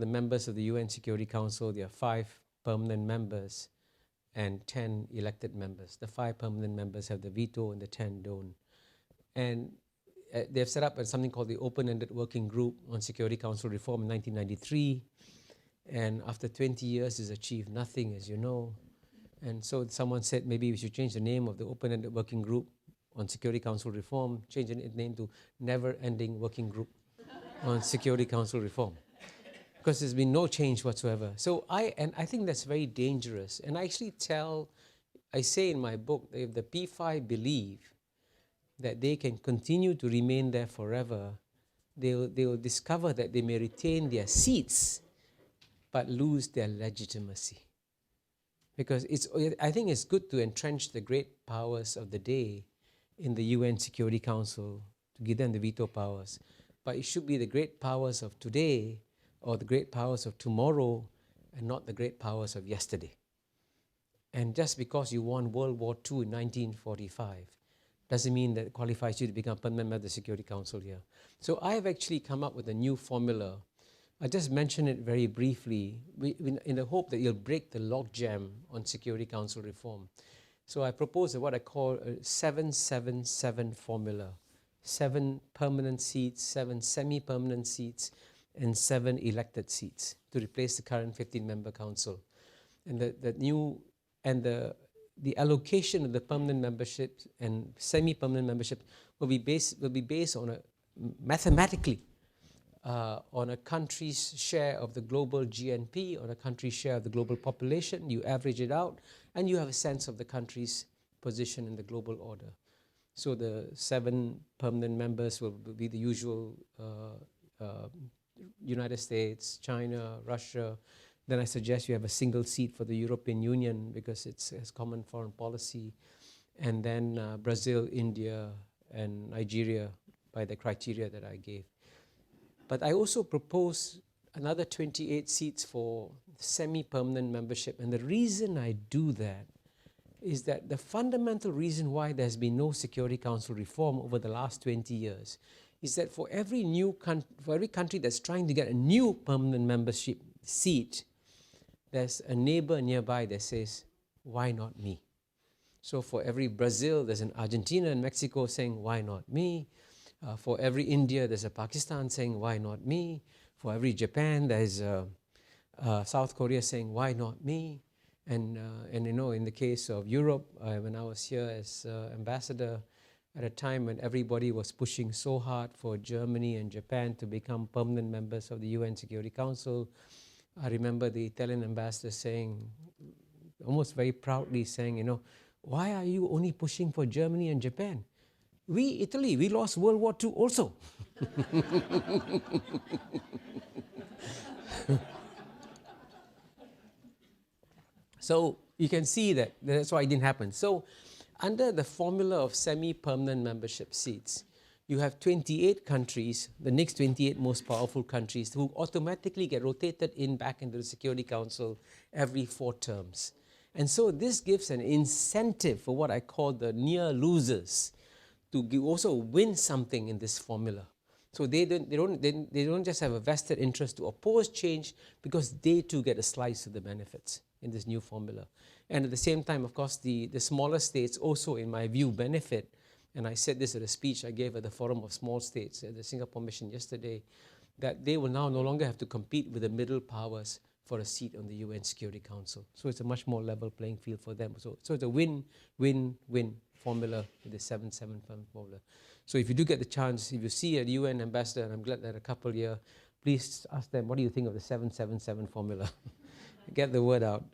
the members of the UN Security Council, there are 5 permanent members and 10 elected members. The 5 permanent members have the veto and the 10 don't. And they've set up something called the Open-Ended Working Group on Security Council Reform in 1993. And after 20 years, it's achieved nothing, as you know. And so someone said maybe we should change the name of the Open-Ended Working Group on Security Council Reform, change its name to Never-Ending Working Group on Security Council Reform. Because there's been no change whatsoever. So I think that's very dangerous. And I actually I say in my book, that if the P5 believe that they can continue to remain there forever, they will discover that they may retain their seats, but lose their legitimacy. Because I think it's good to entrench the great powers of the day in the UN Security Council, to give them the veto powers. But it should be the great powers of today or the great powers of tomorrow and not the great powers of yesterday. And just because you won World War II in 1945 doesn't mean that it qualifies you to become a permanent member of the Security Council here. So I have actually come up with a new formula. I just mentioned it very briefly in the hope that you'll break the logjam on Security Council reform. So I propose what I call a 7-7-7 formula. 7 permanent seats, 7 semi-permanent seats, and 7 elected seats to replace the current 15-member council. And the allocation of the permanent membership and semi-permanent membership will be based on mathematically on a country's share of the global GNP, on a country's share of the global population. You average it out, and you have a sense of the country's position in the global order. So the 7 permanent members will be the usual United States, China, Russia. Then I suggest you have a single seat for the European Union because it has common foreign policy. And then Brazil, India, and Nigeria by the criteria that I gave. But I also propose another 28 seats for semi-permanent membership. And the reason I do that is that the fundamental reason why there's been no Security Council reform over the last 20 years is that for every country that's trying to get a new permanent membership seat, there's a neighbor nearby that says, why not me? So for every Brazil, there's an Argentina and Mexico saying, why not me? For every India, there's a Pakistan saying, why not me? For every Japan, there's South Korea saying, why not me? And you know, in the case of Europe, when I was here as ambassador, at a time when everybody was pushing so hard for Germany and Japan to become permanent members of the UN Security Council, I remember the Italian ambassador saying, almost very proudly saying, you know, why are you only pushing for Germany and Japan? Italy, we lost World War II also. So you can see that that's why it didn't happen. So under the formula of semi-permanent membership seats, you have 28 countries, the next 28 most powerful countries, who automatically get rotated back into the Security Council every 4 terms. And so this gives an incentive for what I call the near losers to also win something in this formula. So they don't just have a vested interest to oppose change because they too get a slice of the benefits in this new formula. And at the same time, of course, the smaller states also, in my view, benefit. And I said this at a speech I gave at the Forum of Small States at the Singapore Mission yesterday, that they will now no longer have to compete with the middle powers for a seat on the UN Security Council. So it's a much more level playing field for them. So it's a win-win-win formula with the 7-7 formula. So if you do get the chance, if you see a UN ambassador, and I'm glad that a couple here, please ask them, what do you think of the 7-7-7 formula? Get the word out.